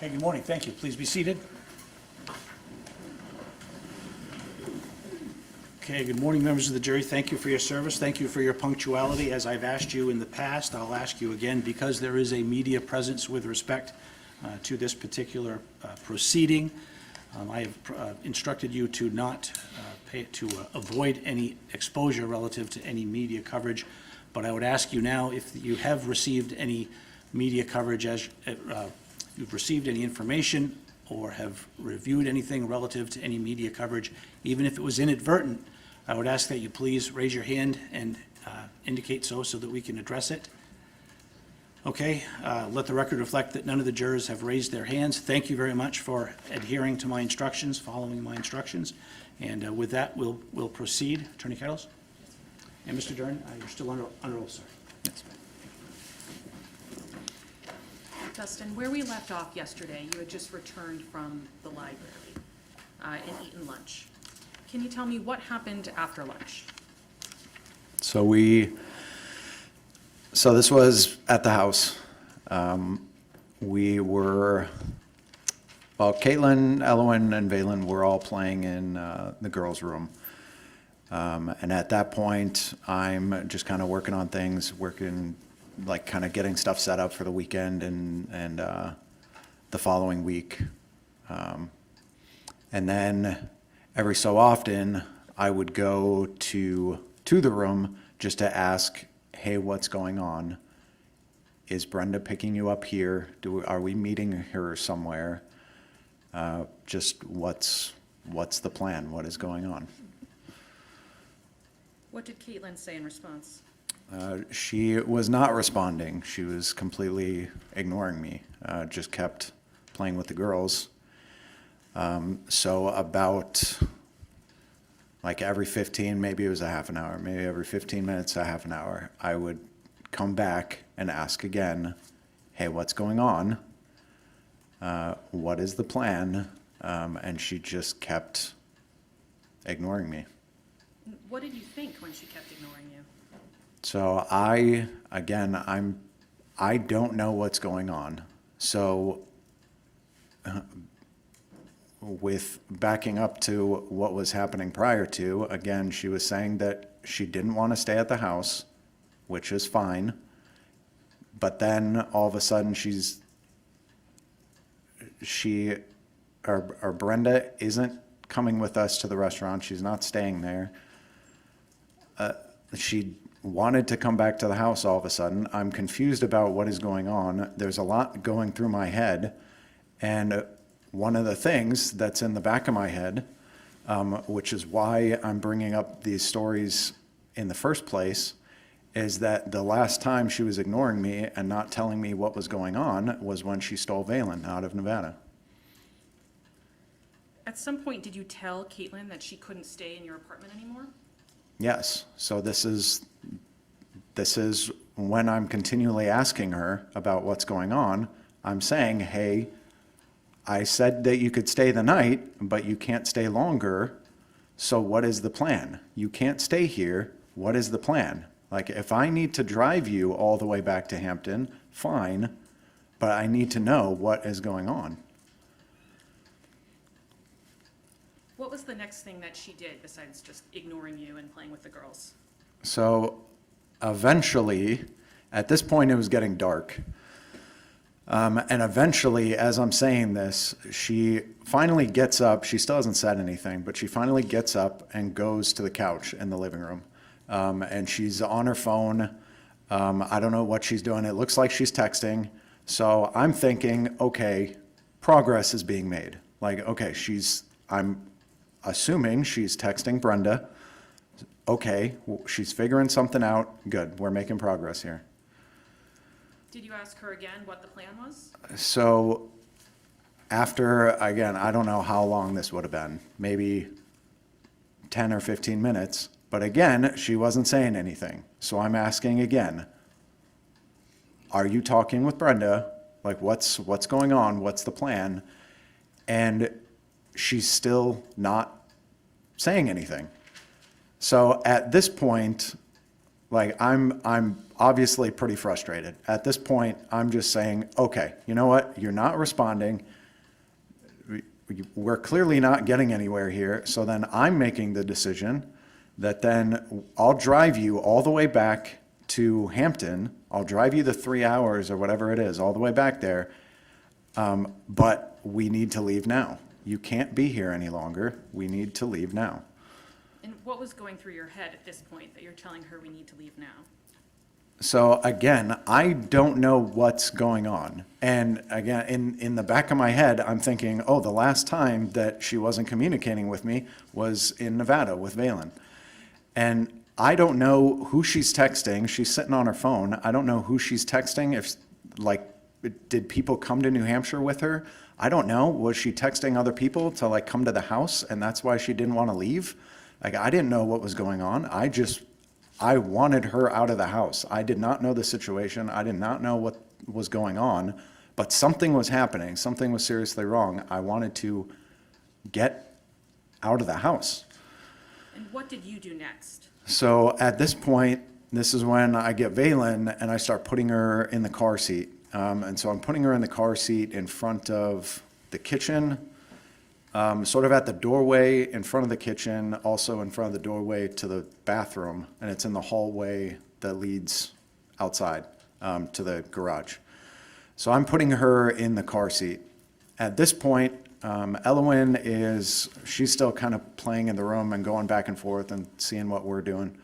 Okay, good morning. Thank you. Please be seated. Okay, good morning, members of the jury. Thank you for your service. Thank you for your punctuality. As I've asked you in the past, I'll ask you again, because there is a media presence with respect to this particular proceeding. I have instructed you to not avoid any exposure relative to any media coverage, but I would ask you now if you have received any media coverage, as you've received any information or have reviewed anything relative to any media coverage, even if it was inadvertent, I would ask that you please raise your hand and indicate so that we can address it. Okay, let the record reflect that none of the jurors have raised their hands. Thank you very much for adhering to my instructions, following my instructions. And with that, we'll proceed. Attorney Kettles? And Mr. Dern, you're still under oath, sir. Yes. Dustin, where we left off yesterday, you had just returned from the library and eaten lunch. Can you tell me what happened after lunch? So this was at the house. Caitlin, Elowen, and Valen were all playing in the girls' room. And at that point, I'm just kind of working on things, like kind of getting stuff set up for the weekend and the following week. And then every so often, I would go to the room just to ask, hey, what's going on? Is Brenda picking you up here? Are we meeting her somewhere? Just what's the plan? What is going on? What did Caitlin say in response? She was not responding. She was completely ignoring me, just kept playing with the girls. So about like every 15, maybe it was a half an hour, maybe every 15 minutes, a half an hour, I would come back and ask again, hey, what's going on? What is the plan? And she just kept ignoring me. What did you think when she kept ignoring you? So I don't know what's going on. So with backing up to what was happening prior to, again, she was saying that she didn't want to stay at the house, which is fine. But then all of a sudden Brenda isn't coming with us to the restaurant. She's not staying there. She wanted to come back to the house all of a sudden. I'm confused about what is going on. There's a lot going through my head. And one of the things that's in the back of my head, which is why I'm bringing up these stories in the first place, is that the last time she was ignoring me and not telling me what was going on was when she stole Valen out of Nevada. At some point, did you tell Caitlin that she couldn't stay in your apartment anymore? Yes. So this is when I'm continually asking her about what's going on. I'm saying, hey, I said that you could stay the night, but you can't stay longer. So what is the plan? You can't stay here. What is the plan? Like, if I need to drive you all the way back to Hampton, fine, but I need to know what is going on. What was the next thing that she did besides just ignoring you and playing with the girls? So eventually, at this point, it was getting dark. And eventually, as I'm saying this, she finally gets up. She still hasn't said anything, but she finally gets up and goes to the couch in the living room. And she's on her phone. I don't know what she's doing. It looks like she's texting. So I'm thinking, okay, progress is being made. Like, okay, I'm assuming she's texting Brenda. Okay, she's figuring something out. Good, we're making progress here. Did you ask her again what the plan was? So after, again, I don't know how long this would have been, maybe 10 or 15 minutes. But again, she wasn't saying anything. So I'm asking again, are you talking with Brenda? Like, what's going on? What's the plan? And she's still not saying anything. So at this point, like, I'm obviously pretty frustrated. At this point, I'm just saying, okay, you know what? You're not responding. We're clearly not getting anywhere here. So then I'm making the decision that then I'll drive you all the way back to Hampton. I'll drive you the 3 hours or whatever it is, all the way back there. But we need to leave now. You can't be here any longer. We need to leave now. And what was going through your head at this point that you're telling her we need to leave now? So again, I don't know what's going on. And again, in the back of my head, I'm thinking, oh, the last time that she wasn't communicating with me was in Nevada with Valen. And I don't know who she's texting. She's sitting on her phone. I don't know who she's texting. If, like, did people come to New Hampshire with her? I don't know. Was she texting other people to, like, come to the house, and that's why she didn't want to leave? Like, I didn't know what was going on. I wanted her out of the house. I did not know the situation. I did not know what was going on, but something was happening. Something was seriously wrong. I wanted to get out of the house. And what did you do next? So at this point, this is when I get Valen and I start putting her in the car seat. And so I'm putting her in the car seat in front of the kitchen, sort of at the doorway in front of the kitchen, also in front of the doorway to the bathroom, and it's in the hallway that leads outside to the garage. So I'm putting her in the car seat. At this point, Elowen she's still kind of playing in the room and going back and forth and seeing what we're doing.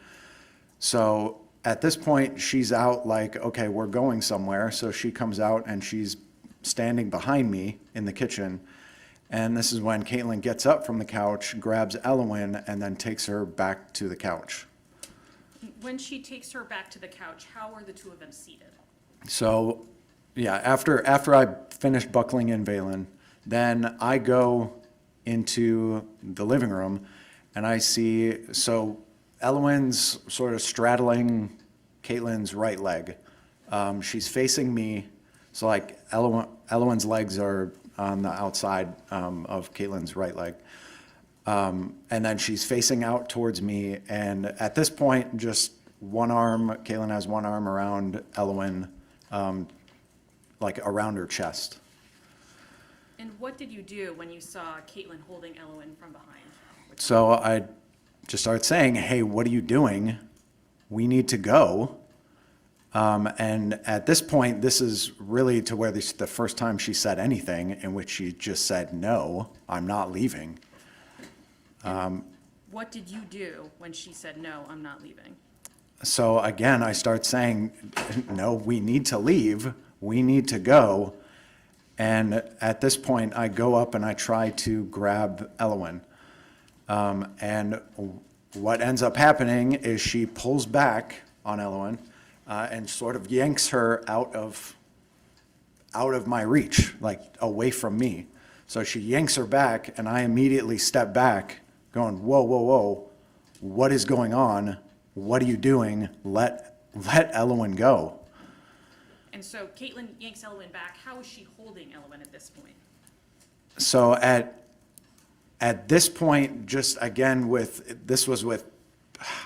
So at this point, she's out like, okay, we're going somewhere. So she comes out and she's standing behind me in the kitchen. And this is when Caitlin gets up from the couch, grabs Elowen, and then takes her back to the couch. When she takes her back to the couch, how are the two of them seated? So, yeah, after I finish buckling in Valen, then I go into the living room and I see, so Elowen's sort of straddling Caitlin's right leg. She's facing me, so like Elowen's legs are on the outside of Caitlin's right leg. And then she's facing out towards me. And at this point, just one arm, Caitlin has one arm around Elowen, like around her chest. And what did you do when you saw Caitlin holding Elowen from behind? So I just started saying, hey, what are you doing? We need to go. And at this point, this is really to where this the first time she said anything in which she just said, no, I'm not leaving. What did you do when she said, no, I'm not leaving? So again, I start saying, no, we need to leave. We need to go. And at this point, I go up and I try to grab Elowen. And what ends up happening is she pulls back on Elowen and sort of yanks her out of my reach, like away from me. So she yanks her back and I immediately step back going, whoa, whoa, whoa, what is going on? What are you doing? Let Elowen go. And so Caitlin yanks Elowen back. How is she holding Elowen at this point? So at this point, just again this was with,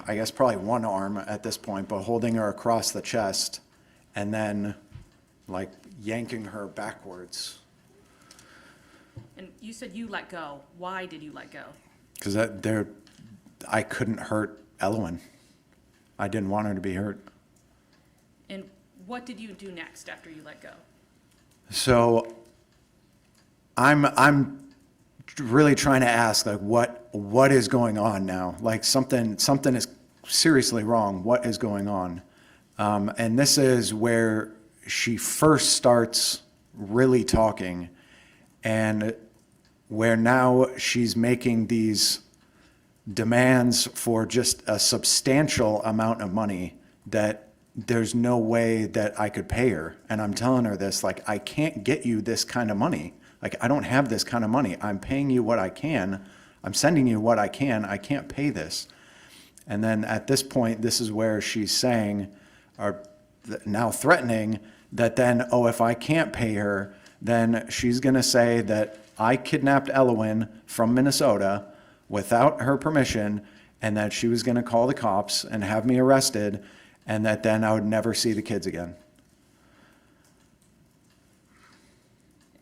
I guess probably one arm at this point, but holding her across the chest and then like yanking her backwards. And you said you let go. Why did you let go? Because I couldn't hurt Elowen. I didn't want her to be hurt. And what did you do next after you let go? So I'm really trying to ask, like, what is going on now? Like something is seriously wrong. What is going on? And this is where she first starts really talking, and where now she's making these demands for just a substantial amount of money that there's no way that I could pay her. And I'm telling her this, like, I can't get you this kind of money. Like, I don't have this kind of money. I'm paying you what I can. I'm sending you what I can. I can't pay this. And then at this point, this is where she's saying, or now threatening, that then, oh, if I can't pay her, then she's going to say that I kidnapped Elowen from Minnesota without her permission, and that she was going to call the cops and have me arrested, and that then I would never see the kids again.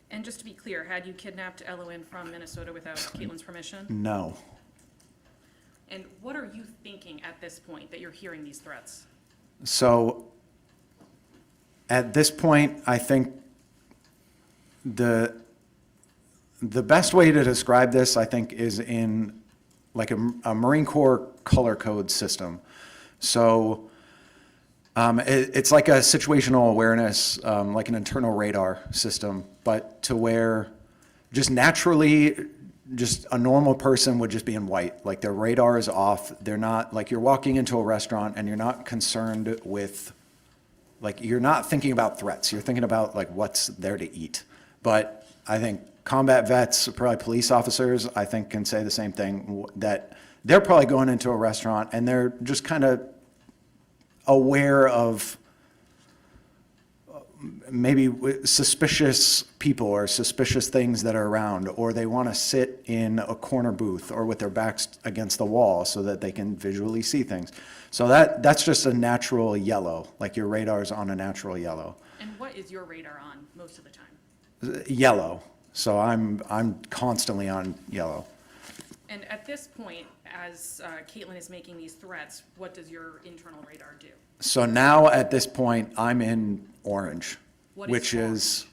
And just to be clear, had you kidnapped Elowen from Minnesota without Caitlin's permission? No. And what are you thinking at this point that you're hearing these threats? So at this point, I think the best way to describe this, I think, is in like a Marine Corps color code system. So it's like a situational awareness, like an internal radar system, but to where just naturally, just a normal person would just be in white. Like their radar is off. They're not, like you're walking into a restaurant and you're not concerned with, like you're not thinking about threats. You're thinking about like what's there to eat. But I think combat vets, probably police officers, I think can say the same thing, that they're probably going into a restaurant and they're just kind of aware of maybe suspicious people or suspicious things that are around, or they want to sit in a corner booth or with their backs against the wall so that they can visually see things. So that's just a natural yellow, like your radar's on a natural yellow. And what is your radar on most of the time? Yellow. So I'm constantly on yellow. And at this point, as Caitlin is making these threats, what does your internal radar do? So now at this point, I'm in orange, What is which orange? is,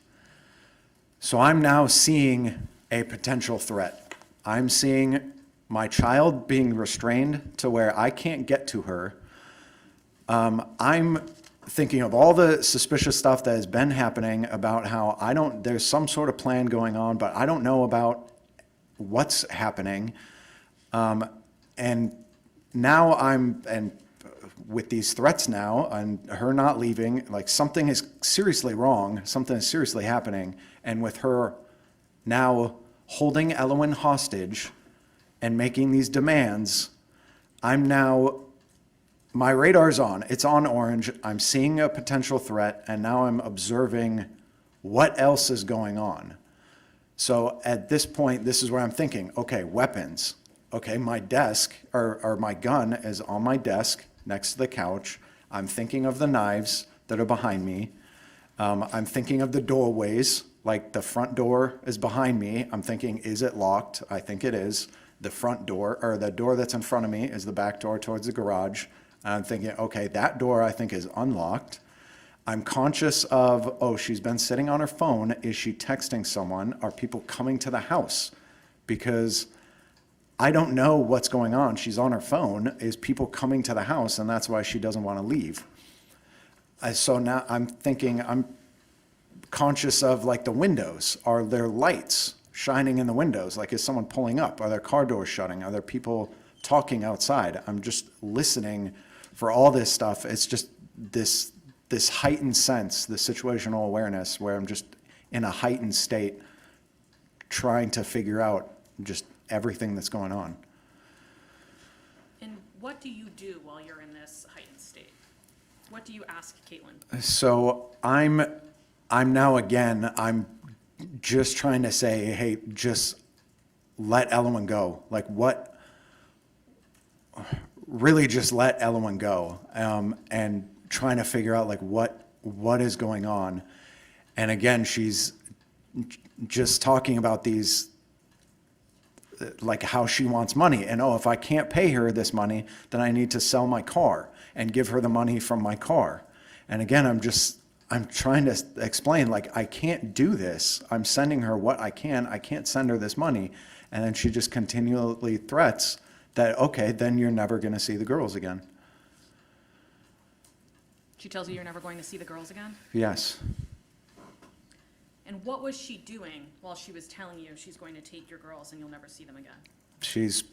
so I'm now seeing a potential threat. I'm seeing my child being restrained to where I can't get to her. I'm thinking of all the suspicious stuff that has been happening about how there's some sort of plan going on, but I don't know about what's happening. And now and with these threats now and her not leaving, like something is seriously wrong, something is seriously happening. And with her now holding Elowen hostage and making these demands, my radar's on, it's on orange, I'm seeing a potential threat, and now I'm observing what else is going on. So at this point, this is where I'm thinking, okay, weapons. Okay, my desk, or my gun is on my desk next to the couch. I'm thinking of the knives that are behind me. I'm thinking of the doorways, like the front door is behind me. I'm thinking, is it locked? I think it is. The front door, or the door that's in front of me is the back door towards the garage. I'm thinking, okay, that door I think is unlocked. I'm conscious of, oh, she's been sitting on her phone. Is she texting someone? Are people coming to the house? Because I don't know what's going on. She's on her phone. Is people coming to the house? And that's why she doesn't want to leave. So now I'm thinking, I'm conscious of like the windows. Are there lights shining in the windows? Like, is someone pulling up? Are there car doors shutting? Are there people talking outside? I'm just listening for all this stuff. It's just this heightened sense, this situational awareness where I'm just in a heightened state trying to figure out just everything that's going on. And what do you do while you're in this heightened state? What do you ask Caitlin? So I'm now again, I'm just trying to say, hey, just let Elowen go. Like really just let Elowen go. And trying to figure out like what is going on. And again, she's just talking about these, like how she wants money. And if I can't pay her this money, then I need to sell my car and give her the money from my car. And again, I'm trying to explain, like, I can't do this. I'm sending her what I can't send her this money. And then she just continually threats that, okay, then you're never going to see the girls again. She tells you you're never going to see the girls again? Yes. And what was she doing while she was telling you she's going to take your girls and you'll never see them again? She's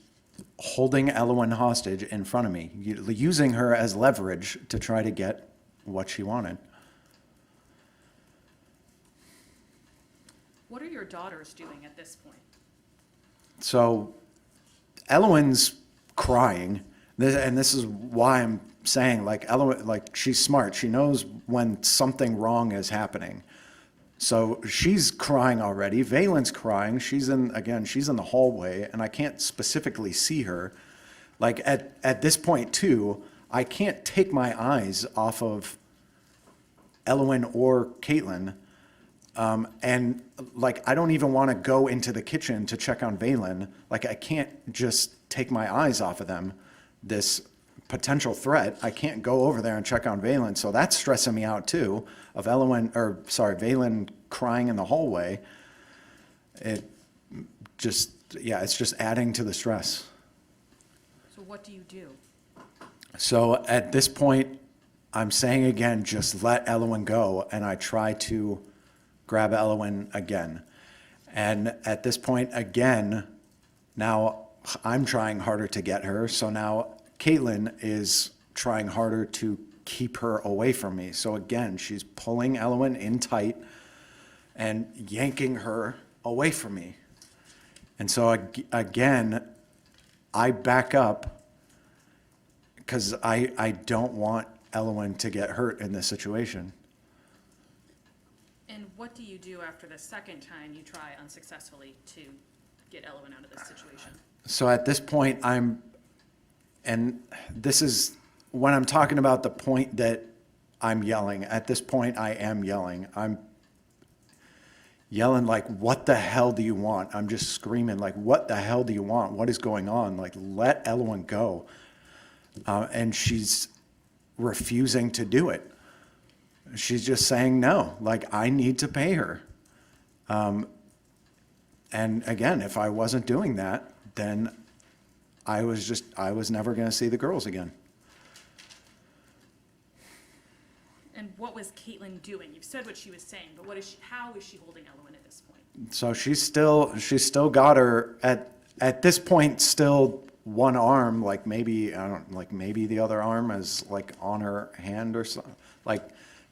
holding Elowen hostage in front of me, using her as leverage to try to get what she wanted. What are your daughters doing at this point? So Elowen's crying, and this is why I'm saying, like, Elowen, like, she's smart. She knows when something wrong is happening. So she's crying already. Vaylin's crying. She's in the hallway, and I can't specifically see her. Like, at this point, too, I can't take my eyes off of Elwyn or Caitlin. And like, I don't even want to go into the kitchen to check on Valen. Like, I can't just take my eyes off of them. This potential threat, I can't go over there and check on Valen. So that's stressing me out too, of Valen crying in the hallway. It just, yeah, it's just adding to the stress. So what do you do? So at this point, I'm saying again, just let Elwyn go. And I try to grab Elwyn again. And at this point, again, now I'm trying harder to get her. So now Caitlin is trying harder to keep her away from me. So again, she's pulling Elwyn in tight and yanking her away from me. And so again, I back up because I don't want Elwyn to get hurt in this situation. And what do you do after the second time you try unsuccessfully to get Elwyn out of this situation? So at this point, and this is when I'm talking about the point that I'm yelling. At this point, I am yelling. I'm yelling like, what the hell do you want? I'm just screaming like, what the hell do you want? What is going on? Like, let Elwyn go. And she's refusing to do it. She's just saying no, like, I need to pay her. And again, if I wasn't doing that, then I was never going to see the girls again. And what was Caitlin doing? You've said what she was saying, but how is she holding Elwyn at this point? So she's still got her at this point, still one arm, like maybe the other arm is like on her hand or something. Like,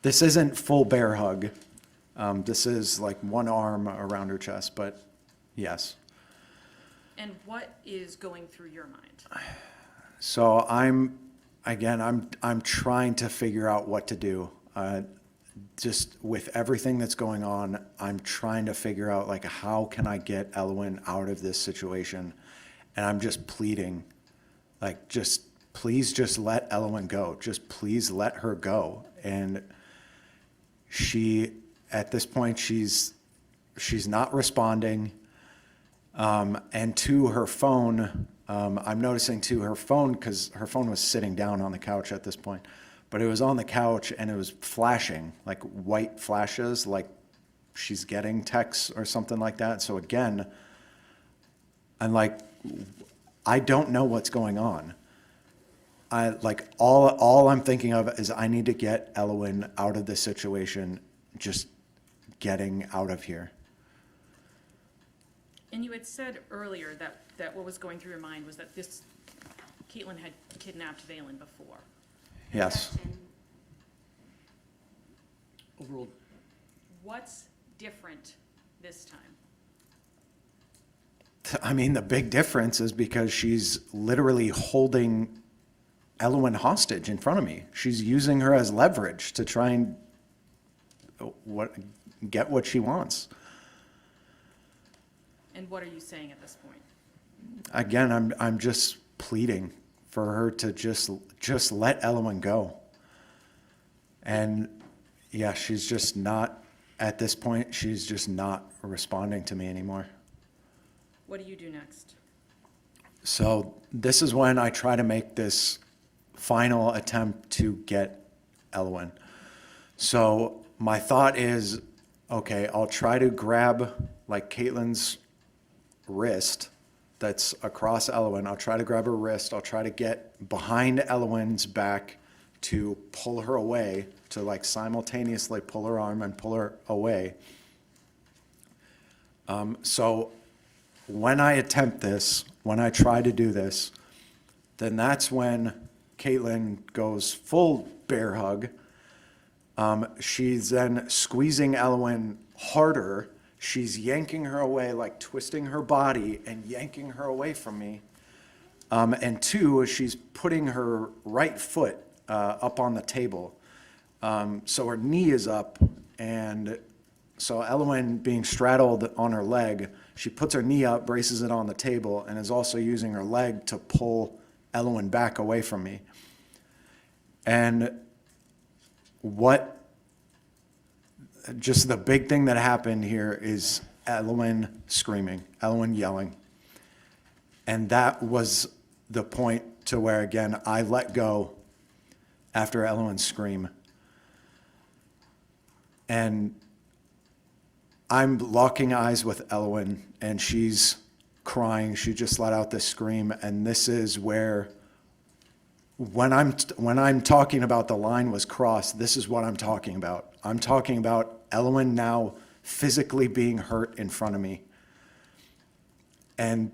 this isn't full bear hug. This is like one arm around her chest, but yes. And what is going through your mind? So I'm trying to figure out what to do. Just with everything that's going on, I'm trying to figure out like, how can I get Elwyn out of this situation? And I'm just pleading, like, please just let Elwyn go. Just please let her go. And at this point, she's not responding. And to her phone, I'm noticing to her phone, because her phone was sitting down on the couch at this point, but it was on the couch and it was flashing, like white flashes, like she's getting texts or something like that. So again, I'm like, I don't know what's going on. All I'm thinking of is I need to get Elwyn out of this situation, just getting out of here. And you had said earlier that what was going through your mind was that Caitlin had kidnapped Valen before. Yes. Overall, What's different this time? I mean, the big difference is because she's literally holding Elwyn hostage in front of me. She's using her as leverage to try and get what she wants. And what are you saying at this point? Again, I'm just pleading for her to just let Elwyn go. And yeah, she's just not, at this point, she's just not responding to me anymore. What do you do next? So this is when I try to make this final attempt to get Elwyn. So my thought is, okay, I'll try to grab like Caitlin's wrist that's across Elwyn. I'll try to grab her wrist. I'll try to get behind Elwyn's back to pull her away, to like simultaneously pull her arm and pull her away. So when I attempt this, when I try to do this, then that's when Caitlin goes full bear hug. She's then squeezing Elwyn harder. She's yanking her away, like twisting her body and yanking her away from me. And two, she's putting her right foot up on the table. So her knee is up, and so Elwyn, being straddled on her leg, she puts her knee up, braces it on the table, and is also using her leg to pull Elwyn back away from me. And just the big thing that happened here is Elowen screaming, Elowen yelling. And that was the point to where, again, I let go after Elowen's scream. And I'm locking eyes with Elowen, and she's crying. She just let out this scream. And this is where, when I'm talking about the line was crossed, this is what I'm talking about. I'm talking about Elowen now physically being hurt in front of me. And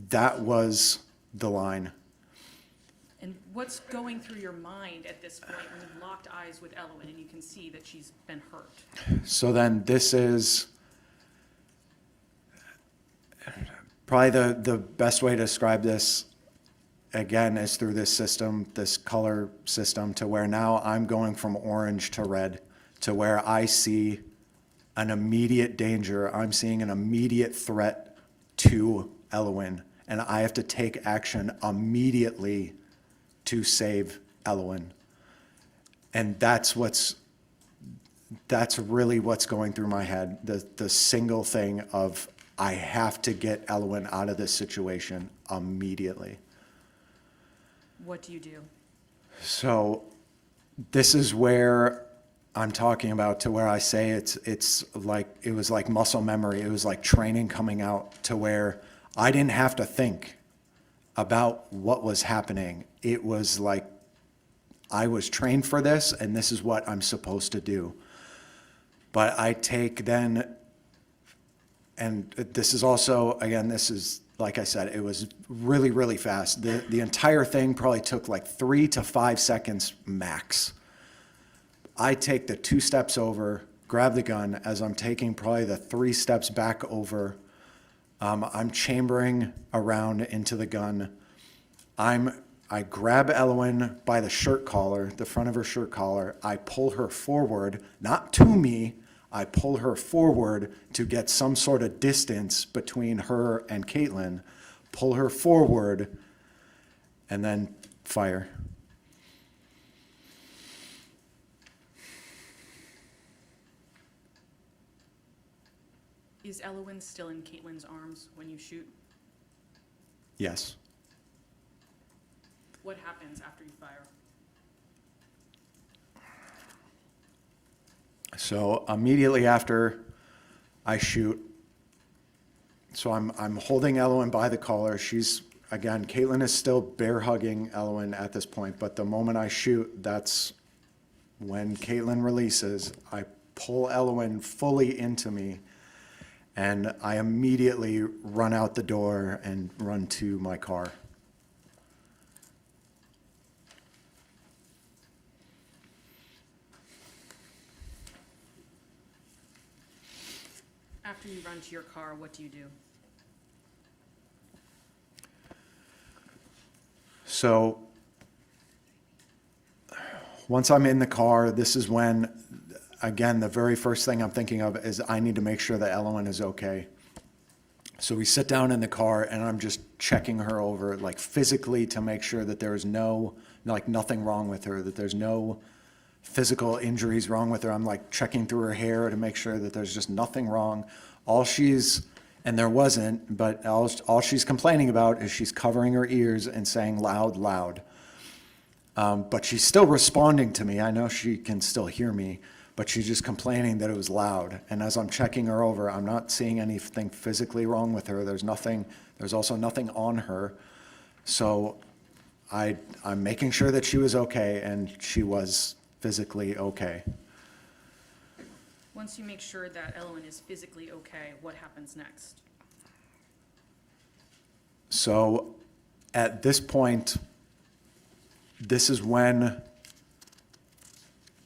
that was the line. And what's going through your mind at this point when you've locked eyes with Elowen and you can see that she's been hurt? So then this is probably the best way to describe this, again, is through this system, this color system, to where now I'm going from orange to red, to where I see an immediate danger. I'm seeing an immediate threat to Elowen, and I have to take action immediately to save Elowen. And that's really what's going through my head. The single thing of, I have to get Elowen out of this situation immediately. What do you do? So this is where I'm talking about, to where I say it's like, it was like muscle memory. It was like training coming out, to where I didn't have to think about what was happening. It was like I was trained for this, and this is what I'm supposed to do. But I take then, and this is also, again, this is, like I said, it was really, really fast. The entire thing probably took like 3 to 5 seconds max. I take the 2 steps over, grab the gun. As I'm taking probably the 3 steps back over, I'm chambering around into the gun. I grab Elowen by the shirt collar, the front of her shirt collar. I pull her forward, not to me. I pull her forward to get some sort of distance between her and Caitlin, pull her forward, and then fire. Is Elowen still in Caitlin's arms when you shoot? Yes. What happens after you fire? So immediately after I shoot, so I'm holding Elowen by the collar. She's, again, Caitlin is still bear hugging Elowen at this point, but the moment I shoot, that's when Caitlin releases. I pull Elowen fully into me, and I immediately run out the door and run to my car. After you run to your car, what do you do? So once I'm in the car, this is when, again, the very first thing I'm thinking of is I need to make sure that Elowen is okay. So we sit down in the car, and I'm just checking her over, like physically, to make sure that there is nothing wrong with her, that there's no physical injuries wrong with her. I'm like checking through her hair to make sure that there's just nothing wrong. And there wasn't, but all she's complaining about is she's covering her ears and saying loud, loud. But she's still responding to me. I know she can still hear me, but she's just complaining that it was loud. And as I'm checking her over, I'm not seeing anything physically wrong with her. There's also nothing on her. So I'm making sure that she was okay, and she was physically okay. Once you make sure that Elowen is physically okay, what happens next? So at this point, this is when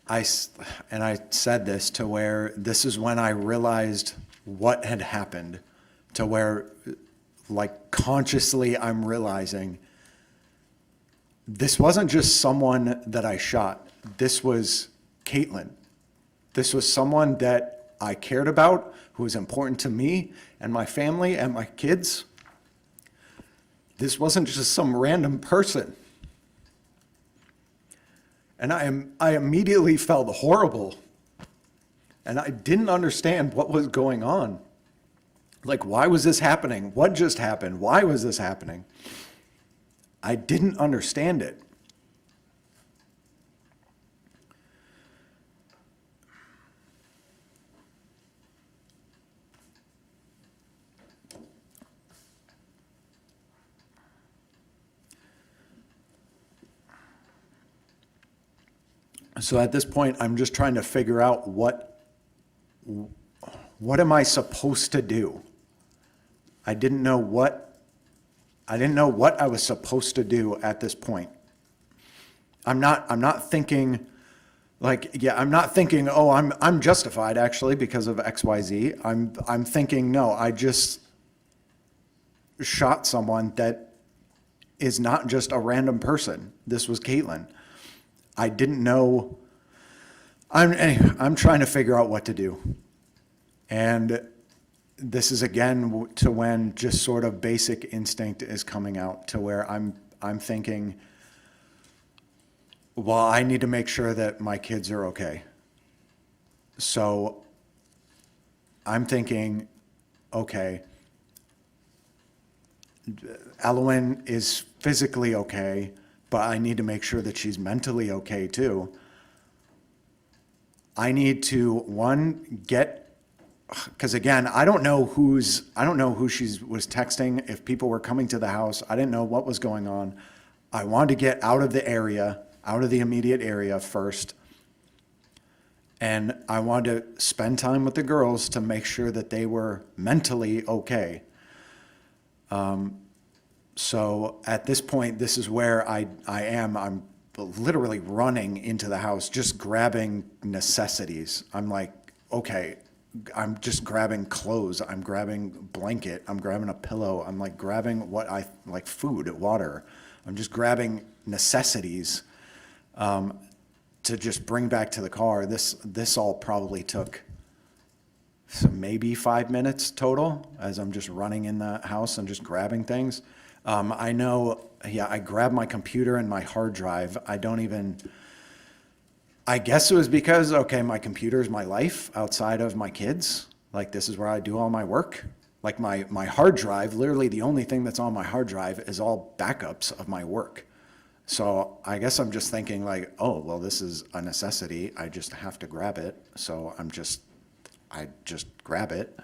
I said this, to where this is when I realized what had happened, to where, like, consciously I'm realizing this wasn't just someone that I shot. This was Caitlin. This was someone that I cared about, who was important to me and my family and my kids. This wasn't just some random person. And I immediately felt horrible. And I didn't understand what was going on. Like, why was this happening? What just happened? Why was this happening? I didn't understand it. So at this point, I'm just trying to figure out what am I supposed to do? I didn't know what I was supposed to do at this point. I'm not thinking I'm not thinking, oh, I'm justified actually because of XYZ. I'm thinking, no, I just shot someone that is not just a random person. This was Caitlin. I didn't know. I'm trying to figure out what to do. And this is again to when just sort of basic instinct is coming out to where I'm thinking, well, I need to make sure that my kids are okay. So I'm thinking, okay, Elowen is physically okay, but I need to make sure that she's mentally okay too. I need to, because again, I don't know who she was texting, if people were coming to the house. I didn't know what was going on. I wanted to get out of the area, out of the immediate area first. And I wanted to spend time with the girls to make sure that they were mentally okay. So at this point, this is where I am. I'm literally running into the house, just grabbing necessities. I'm like, okay, I'm just grabbing clothes. I'm grabbing blanket. I'm grabbing a pillow. I'm like grabbing like food, water. I'm just grabbing necessities to just bring back to the car. This all probably took maybe 5 minutes total as I'm just running in the house and just grabbing things. I know, I grabbed my computer and my hard drive. I guess it was because, okay, my computer is my life outside of my kids. Like, this is where I do all my work. Like, my hard drive, literally the only thing that's on my hard drive is all backups of my work. So I guess I'm just thinking like, oh, well, this is a necessity. I just have to grab it. So I just grab it.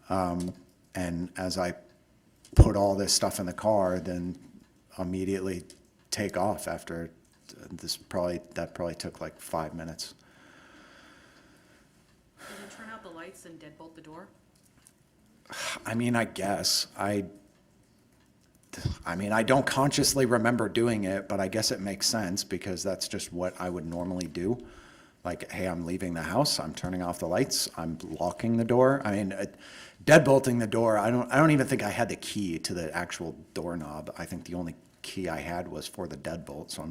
And as I put all this stuff in the car, then immediately take off after that probably took like 5 minutes. Did you turn out the lights and deadbolt the door? I mean, I guess I don't consciously remember doing it, but I guess it makes sense because that's just what I would normally do. Like, hey, I'm leaving the house, I'm turning off the lights, I'm locking the door. I mean, deadbolting the door, I don't even think I had the key to the actual doorknob. I think the only key I had was for the deadbolt. So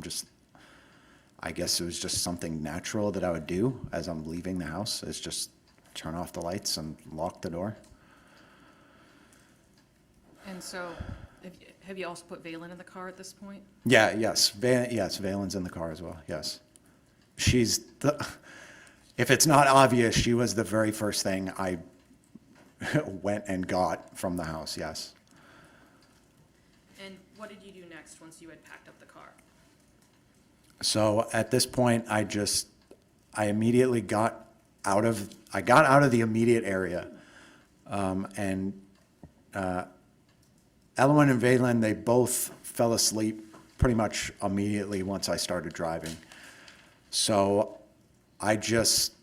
I guess it was just something natural that I would do as I'm leaving the house, is just turn off the lights and lock the door. And so, have you also put Valen in the car at this point? Yeah, yes, Valen's in the car as well, yes. If it's not obvious, she was the very first thing I went and got from the house, yes. And what did you do next once you had packed up the car? So at this point, I immediately got out of the immediate area. And Elowen and Valen, they both fell asleep pretty much immediately once I started driving. So I just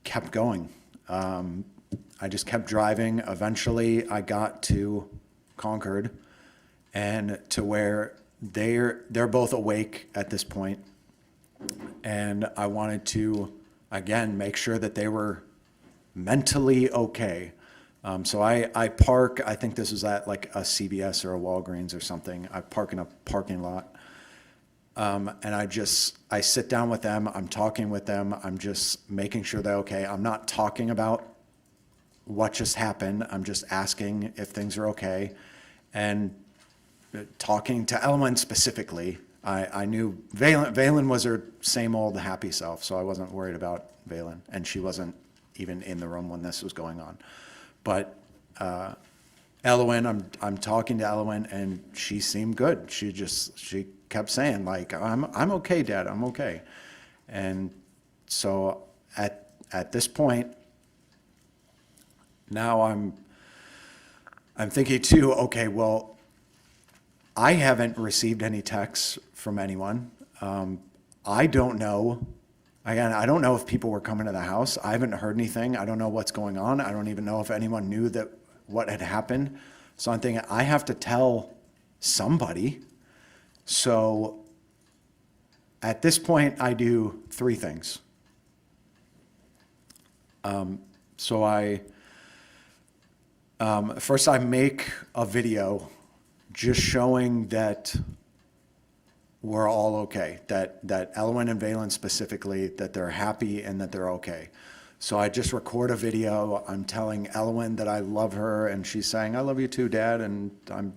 kept going. I just kept driving. Eventually, I got to Concord and to where they're both awake at this point. And I wanted to, again, make sure that they were mentally okay. So I park, I think this was at like a CVS or a Walgreens or something. I park in a parking lot. And I sit down with them, I'm talking with them, I'm just making sure they're okay. I'm not talking about what just happened, I'm just asking if things are okay. And talking to Elowen specifically, I knew Valen was her same old happy self, so I wasn't worried about Valen, and she wasn't even in the room when this was going on. But Elowen, I'm talking to Elowen, and she seemed good. She kept saying, like, I'm okay, Dad, I'm okay. And so at this point, now I'm thinking too, okay, well, I haven't received any texts from anyone. I don't know. Again, I don't know if people were coming to the house. I haven't heard anything. I don't know what's going on. I don't even know if anyone knew that what had happened. So I'm thinking I have to tell somebody. So at this point, I do three things. First I make a video just showing that we're all okay, that Elowen and Valen specifically, that they're happy and that they're okay. So I just record a video. I'm telling Elowen that I love her, and she's saying, I love you too, Dad, and I'm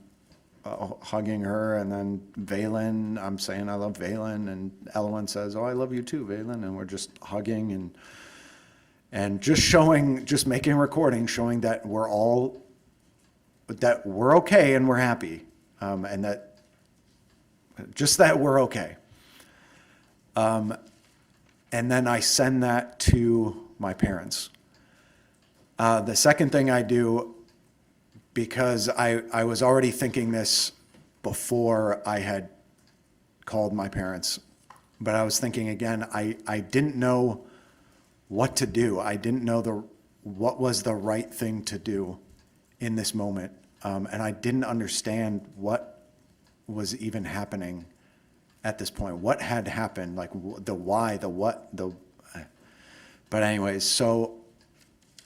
hugging her. And then Valen, I'm saying I love Valen, and Elowen says, oh, I love you too, Valen, and we're just hugging and just making a recording showing that we're okay and we're happy, and that we're okay. And then I send that to my parents. The second thing I do, because I was already thinking this before I had called my parents, but I was thinking again, I didn't know what to do. I didn't know what was the right thing to do in this moment. And I didn't understand what was even happening at this point. What had happened, like the why, the what, but anyways, so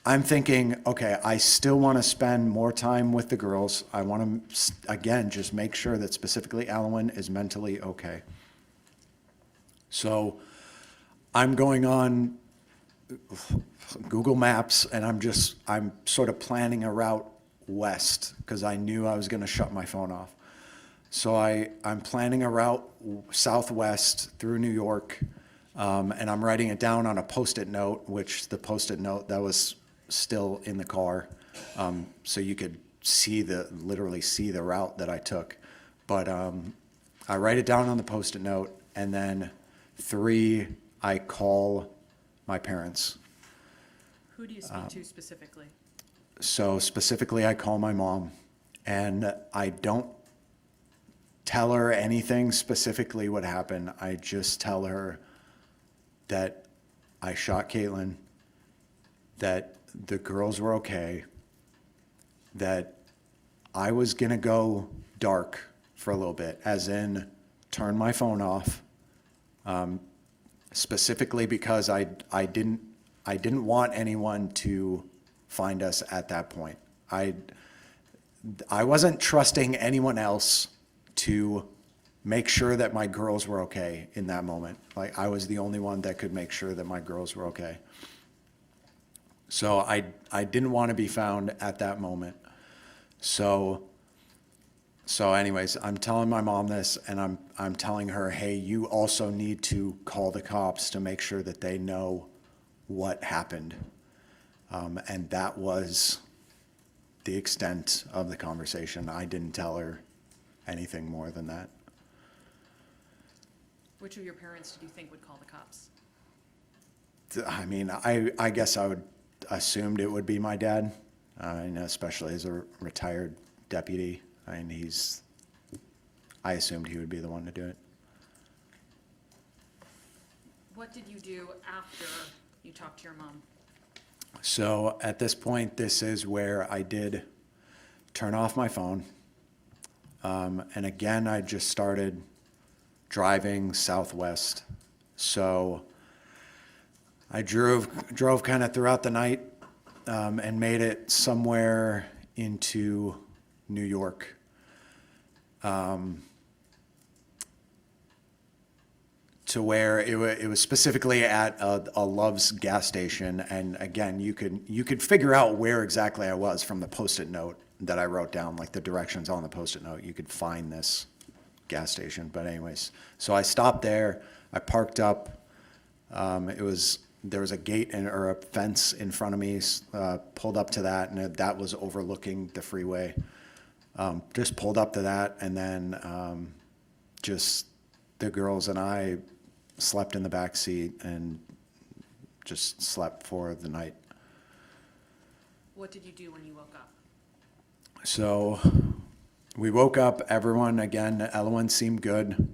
I'm thinking, okay, I still want to spend more time with the girls. I want to, again, just make sure that specifically Elowen is mentally okay. So I'm going on Google Maps, and I'm sort of planning a route west because I knew I was going to shut my phone off. So I'm planning a route southwest through New York, and I'm writing it down on a Post-it note, which the Post-it note that was still in the car, so you could literally see the route that I took. But I write it down on the Post-it note, and then 3, I call my parents. Who do you speak to specifically? So specifically, I call my mom, and I don't tell her anything specifically what happened. I just tell her that I shot Caitlin, that the girls were okay, that I was gonna go dark for a little bit, as in turn my phone off, specifically because I didn't want anyone to find us at that point. I wasn't trusting anyone else to make sure that my girls were okay in that moment. Like, I was the only one that could make sure that my girls were okay. So I didn't want to be found at that moment. So anyways, I'm telling my mom this, and I'm telling her, hey, you also need to call the cops to make sure that they know what happened. And that was the extent of the conversation. I didn't tell her anything more than that. Which of your parents did you think would call the cops? I mean, I guess I would assumed it would be my dad, and especially as a retired deputy. I mean, I assumed he would be the one to do it. What did you do after you talked to your mom? So at this point, this is where I did turn off my phone. And again, I just started driving southwest. So I drove kind of throughout the night, and made it somewhere into New York. To where it was specifically at a Love's gas station. And again, you could figure out where exactly I was from the Post-it note that I wrote down, like the directions on the Post-it note. You could find this gas station. But anyways, so I stopped there. I parked up. There was a gate or a fence in front of me. Pulled up to that, and that was overlooking the freeway. Just pulled up to that, and then just the girls and I slept in the back seat and just slept for the night. What did you do when you woke up? So we woke up, everyone, again, Elowen seemed good.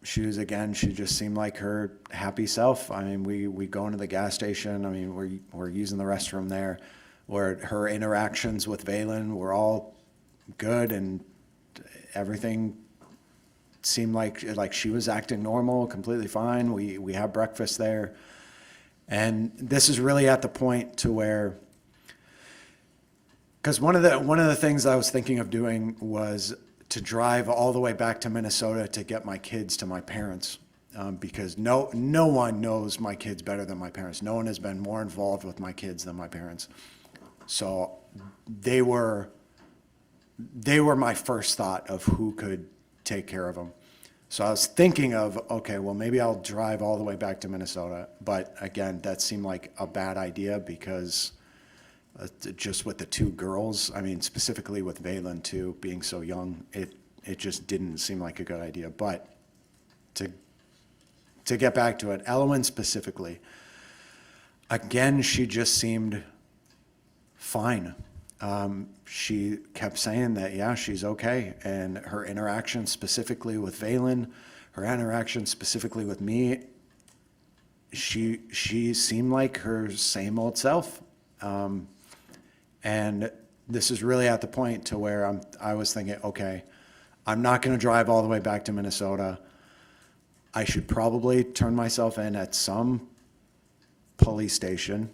She just seemed like her happy self. I mean, we go into the gas station. I mean, we're using the restroom there. Where her interactions with Valen were all good, and everything seemed like she was acting normal, completely fine. We have breakfast there. And this is really at the point to where, because one of the things I was thinking of doing was to drive all the way back to Minnesota to get my kids to my parents, because no one knows my kids better than my parents. No one has been more involved with my kids than my parents. So they were my first thought of who could take care of them. So I was thinking of, okay, well, maybe I'll drive all the way back to Minnesota. But again, that seemed like a bad idea because just with the two girls, I mean, specifically with Valen too, being so young, it just didn't seem like a good idea. But to get back to it, Elowen specifically, again, she just seemed fine. She kept saying that, yeah, she's okay. And her interaction specifically with Valen, her interaction specifically with me, she seemed like her same old self. And this is really at the point to where I was thinking, okay, I'm not going to drive all the way back to Minnesota. I should probably turn myself in at some police station.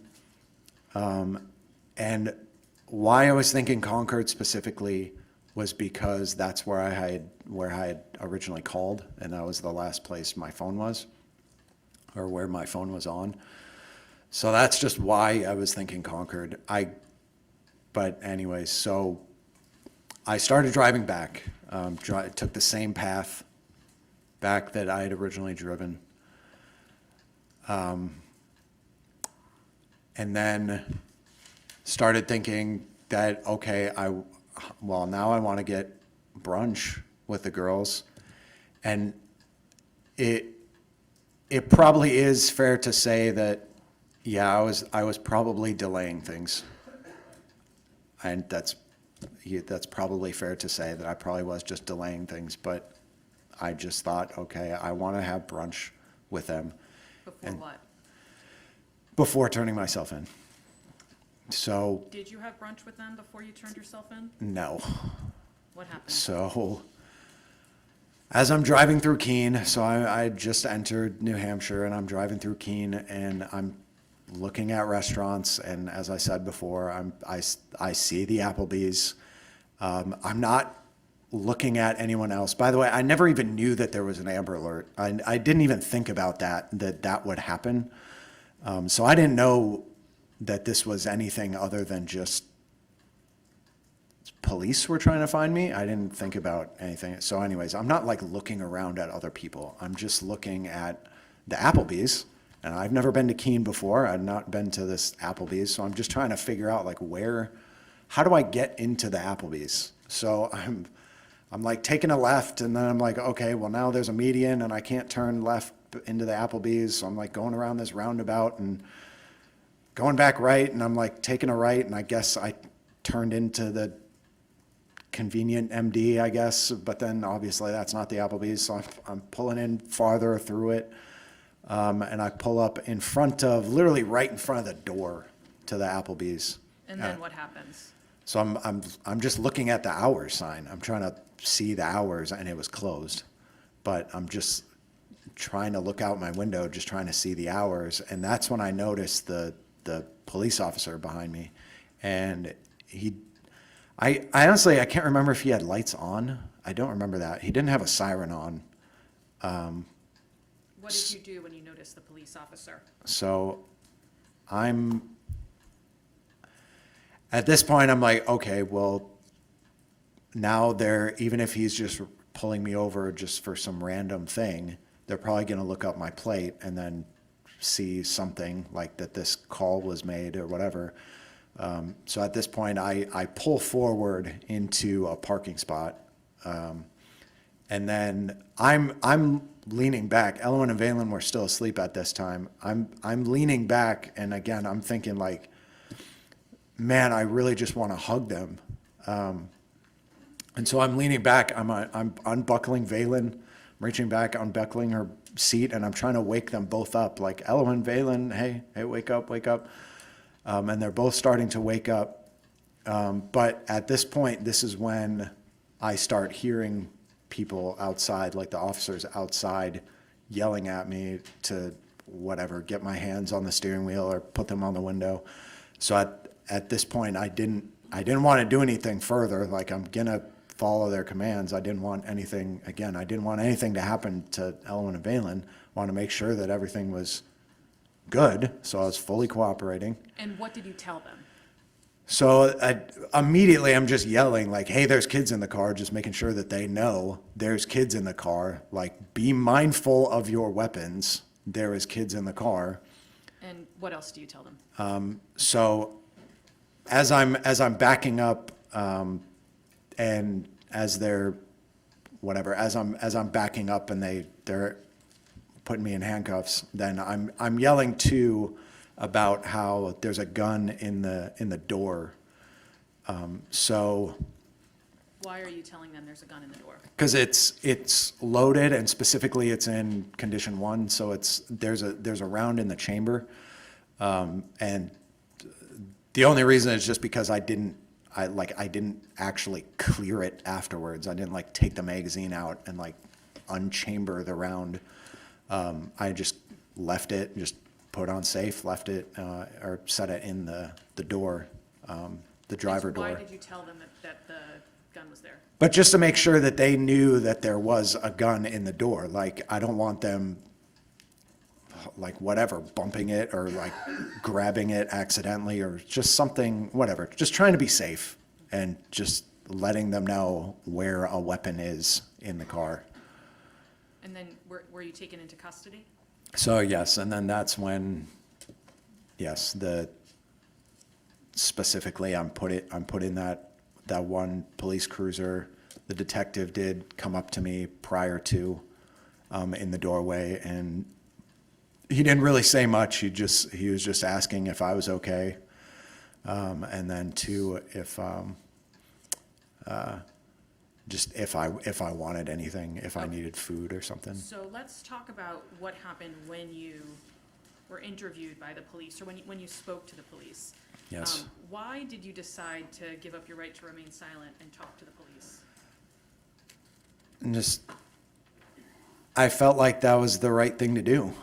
And why I was thinking Concord specifically was because that's where I had originally called, and that was the last place my phone was, or where my phone was on. So that's just why I was thinking Concord. But anyways, so I started driving back. Took the same path back that I had originally driven. And then started thinking that, okay, now I want to get brunch with the girls. And it probably is fair to say that, yeah, I was probably delaying things. And that's probably fair to say that I probably was just delaying things, but I just thought, okay, I want to have brunch with them. Before what? Before turning myself in. So, Did you have brunch with them before you turned yourself in? no. What happened? So, as I'm driving through Keene, so I just entered New Hampshire, and I'm driving through Keene, and I'm looking at restaurants, and as I said before, I see the Applebee's. I'm not looking at anyone else. By the way, I never even knew that there was an Amber Alert. I didn't even think about that would happen. So I didn't know that this was anything other than just police were trying to find me. I didn't think about anything. So anyways, I'm not like looking around at other people. I'm just looking at the Applebee's. And I've never been to Keene before. I've not been to this Applebee's. So I'm just trying to figure out like how do I get into the Applebee's? So I'm like taking a left, and then I'm like, okay, well now there's a median and I can't turn left into the Applebee's. So I'm like going around this roundabout and going back right, and I'm like taking a right, and I guess I turned into the convenient MD, I guess, but then obviously that's not the Applebee's. So I'm pulling in farther through it. And I pull up literally right in front of the door to the Applebee's. And then what happens? So I'm just looking at the hours sign. I'm trying to see the hours, and it was closed. But I'm just trying to look out my window, just trying to see the hours. And that's when I noticed the police officer behind me. And I honestly, I can't remember if he had lights on. I don't remember that. He didn't have a siren on. What did you do when you noticed the police officer? So at this point, I'm like, okay, well, now even if he's just pulling me over just for some random thing, they're probably going to look up my plate and then see something like that this call was made or whatever. So at this point, I pull forward into a parking spot, and then I'm leaning back. Elwin and Valen were still asleep at this time. I'm leaning back, and again, I'm thinking like, man, I really just want to hug them. And so I'm leaning back. I'm unbuckling Valen, reaching back, unbuckling her seat, and I'm trying to wake them both up. Like, Elwin, Valen, hey, wake up, wake up. And they're both starting to wake up. But at this point, this is when I start hearing people outside, like the officers outside, yelling at me to whatever, get my hands on the steering wheel or put them on the window. So at this point, I didn't want to do anything further. Like, I'm gonna follow their commands. I didn't want anything to happen to Elwin and Valen. Want to make sure that everything was good. So I was fully cooperating. And what did you tell them? So immediately I'm just yelling like, hey, there's kids in the car, just making sure that they know there's kids in the car. Like, be mindful of your weapons. There is kids in the car. And what else do you tell them? So as I'm backing up, and as they're whatever, as I'm backing up and they're putting me in handcuffs, then I'm yelling too about how there's a gun in the door. So Why are you telling them there's a gun in the door? because it's loaded, and specifically it's in condition 1, so there's a round in the chamber, and the only reason is just because I didn't actually clear it afterwards. I didn't like take the magazine out and like unchamber the round. I just left it, just put on safe, left it, or set it in the door, the driver door. Why did you tell them that the gun was there? But just to make sure that they knew that there was a gun in the door. Like, I don't want them, like, whatever, bumping it or like grabbing it accidentally or just something, whatever. Just trying to be safe and just letting them know where a weapon is in the car. And then were you taken into custody? So yes, and then that's when, yes, specifically I'm put in that one police cruiser. The detective did come up to me prior to, in the doorway, and he didn't really say much. He was just asking if I was okay, and then just if I wanted anything, if I needed food or something. So let's talk about what happened when you were interviewed by the police, or when you spoke to the police. Yes. Why did you decide to give up your right to remain silent and talk to the police? And I felt like that was the right thing to do.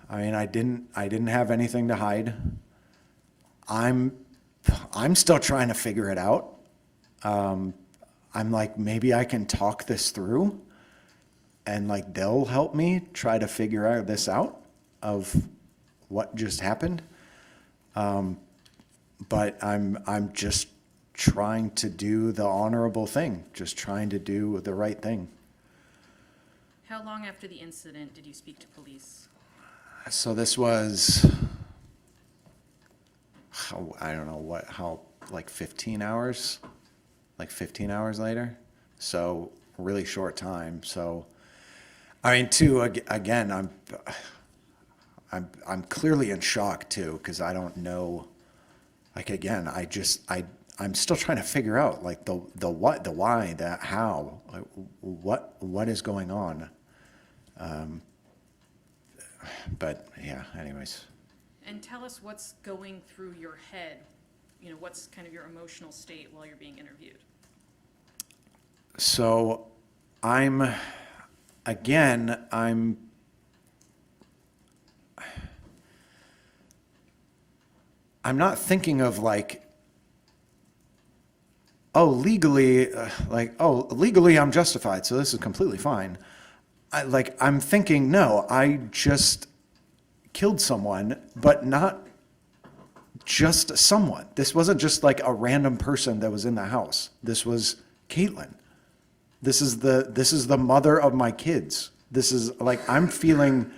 I mean, I didn't have anything to hide. I'm still trying to figure it out. I'm like, maybe I can talk this through, and like they'll help me try to figure this out of what just happened. But I'm just trying to do the honorable thing, just trying to do the right thing. How long after the incident did you speak to police? So this was, I don't know how, like 15 hours? Like 15 hours later. So really short time. So, I mean, too, again, I'm clearly in shock too, because I don't know, like, again, I'm still trying to figure out like the what, the why, the how, like, what is going on. But yeah, anyways. And tell us what's going through your head. You know, what's kind of your emotional state while you're being interviewed? So I'm not thinking of like, legally I'm justified, so this is completely fine. I'm thinking, no, I just killed someone, but not just someone. This wasn't just like a random person that was in the house. This was Caitlin. This is the mother of my kids. This is like, I'm feeling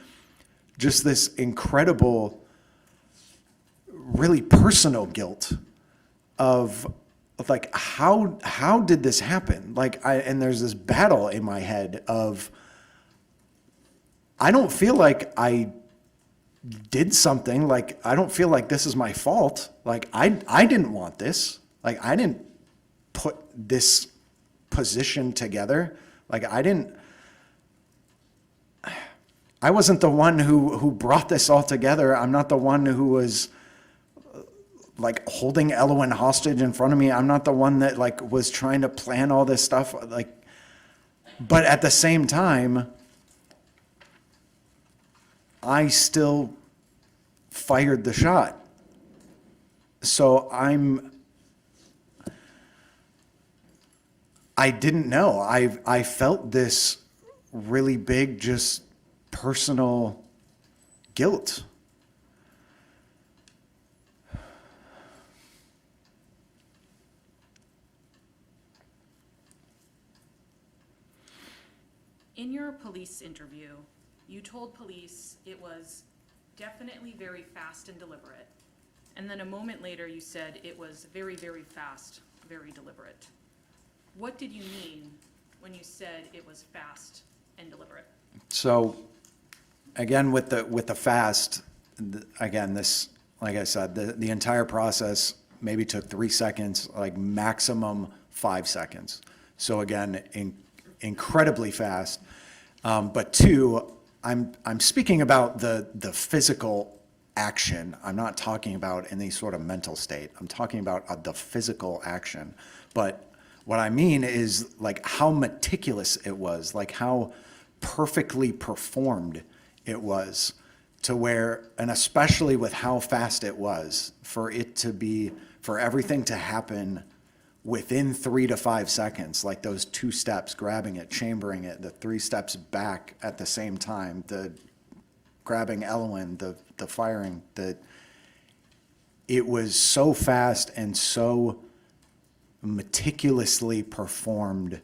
just this incredible, really personal guilt of like, how did this happen? Like, and there's this battle in my head of, I don't feel like I did something, like, I don't feel like this is my fault. Like, I didn't want this. Like, I didn't put this position together. Like, I wasn't the one who brought this all together. I'm not the one who was like holding Elwyn hostage in front of me. I'm not the one that like was trying to plan all this stuff. Like, but at the same time, I still fired the shot. So I didn't know. I felt this really big, just personal guilt. In your police interview, you told police it was definitely very fast and deliberate. And then a moment later, you said it was very, very fast, very deliberate. What did you mean when you said it was fast and deliberate? So again, with the fast, again, this, like I said, the entire process maybe took 3 seconds, like maximum 5 seconds. So again, incredibly fast. But two, I'm speaking about the physical action. I'm not talking about any sort of mental state. I'm talking about the physical action. But what I mean is like how meticulous it was, like how perfectly performed it was, to where, and especially with how fast it was, for everything to happen within 3 to 5 seconds, like those 2 steps, grabbing it, chambering it, the 3 steps back at the same time, the grabbing Elwyn, the firing, it was so fast and so meticulously performed.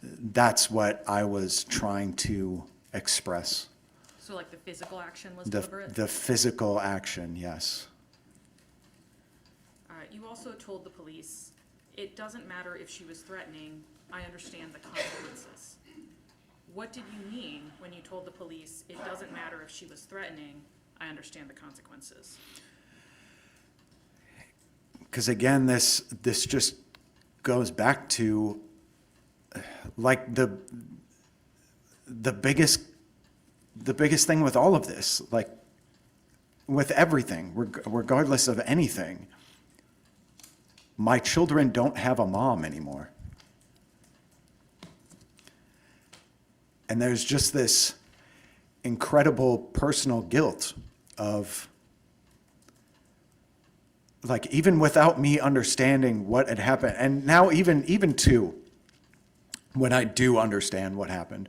That's what I was trying to express. So like the physical action was The, deliberate? the physical action, yes. You also told the police, it doesn't matter if she was threatening, I understand the consequences. What did you mean when you told the police, it doesn't matter if she was threatening, I understand the consequences? Because again, this just goes back to like the biggest thing with all of this, like with everything, regardless of anything. My children don't have a mom anymore. And there's just this incredible personal guilt of, like, even without me understanding what had happened, and now even too, when I do understand what happened,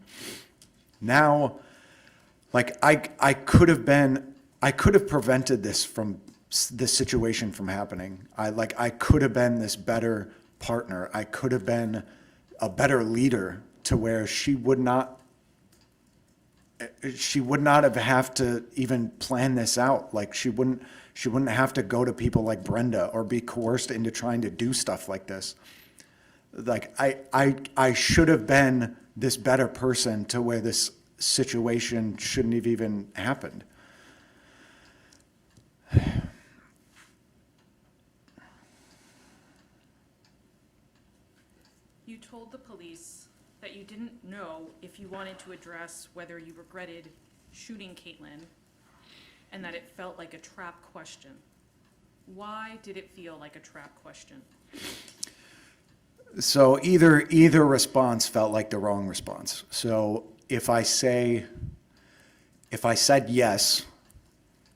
now, like, I could have prevented this situation from happening. I could have been this better partner. I could have been a better leader, to where she would not have to even plan this out. Like, she wouldn't have to go to people like Brenda or be coerced into trying to do stuff like this. Like, I should have been this better person, to where this situation shouldn't have even happened. You told the police that you didn't know if you wanted to address whether you regretted shooting Caitlin, and that it felt like a trap question. Why did it feel like a trap question? So either response felt like the wrong response. So if I said yes,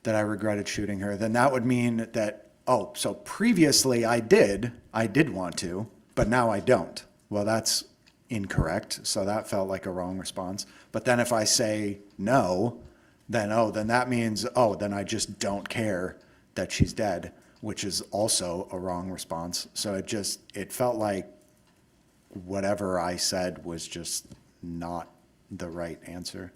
that I regretted shooting her, then that would mean that, oh, so previously I did want to, but now I don't. Well, that's incorrect. So that felt like a wrong response. But then if I say no, then that means, then I just don't care that she's dead, which is also a wrong response. So it felt like whatever I said was just not the right answer.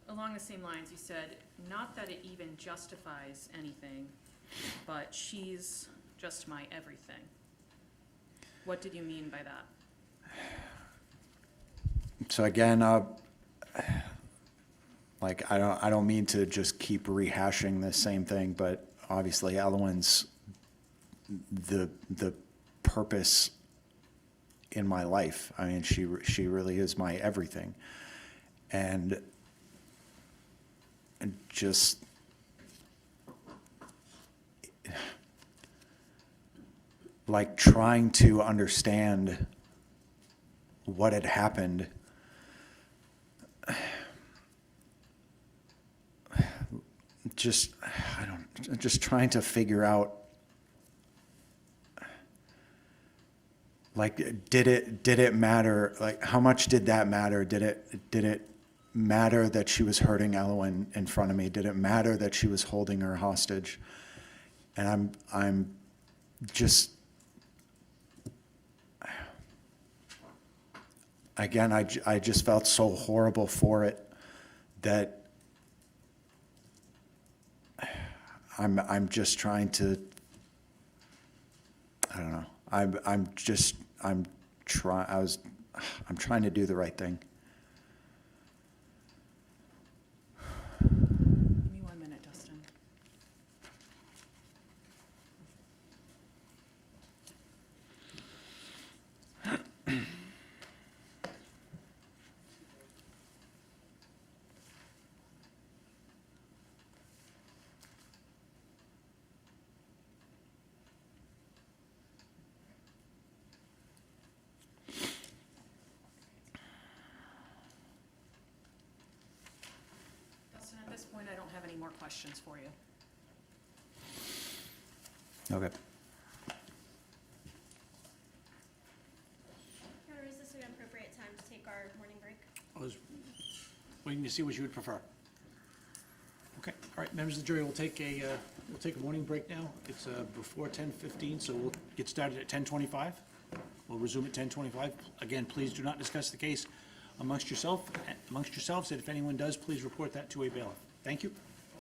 Along the same lines, you said, not that it even justifies anything, but she's just my everything. What did you mean by that? So again, like, I don't mean to just keep rehashing the same thing, but obviously Elwyn's the purpose in my life. I mean, she really is my everything. And just, like, trying to understand what had happened, just, just trying to figure out, like, did it matter? Like, how much did that matter? Did it matter that she was hurting Elwyn in front of me? Did it matter that she was holding her hostage? And I'm just, again, I just felt so horrible for it that I'm just trying to, I don't know. I'm trying to do the right thing. Give me 1 minute, Dustin. Dustin, at this point, I don't have any more questions for you. Okay. Your Honor, is this an appropriate time to take our morning break? I was waiting to see what you would prefer. Okay, all right, members of the jury, we'll take a morning break now. It's before 10:15, so we'll get started at 10:25. We'll resume at 10:25. Again, please do not discuss the case amongst yourselves, and if anyone does, please report that to a bailiff. Thank you.